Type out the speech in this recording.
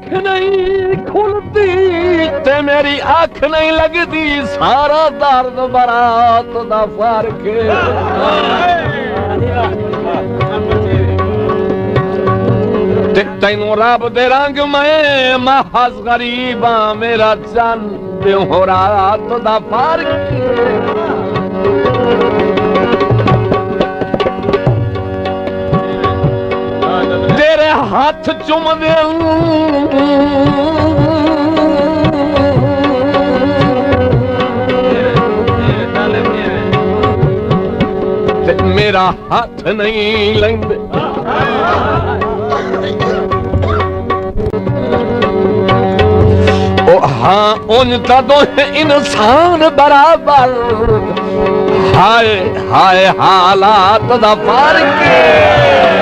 ਅੱਖ ਨਹੀਂ ਖੁੱਲਦੀ ਤੇ ਮੇਰੀ ਅੱਖ ਨਹੀਂ ਲੱਗਦੀ ਸਾਰਾ ਦਰਦ ਬਰਾਤ ਦਾ ਫਰਕ ਤੇ ਤੈਨੂੰ ਰੱਬ ਦੇ ਰੰਗ ਮੈਂ ਮਹਜ਼ ਗਰੀਬਾਂ ਮੇਰਾ ਚੰਨ ਤੇ ਹੋ ਰਾਤ ਦਾ ਫਰਕ ਤੇਰੇ ਹੱਥ ਚੁੰਮਦੇ ਤੇ ਮੇਰਾ ਹੱਥ ਨਹੀਂ ਲੈਂਦੇ ਉਹ ਹਾਂ ਉਨ ਤਾਂ ਦੋਹੇ ਇਨਸਾਨ ਬਰਾਬਰ ਹਾਏ ਹਾਏ ਹਾਲਾਤ ਦਾ ਫਰਕ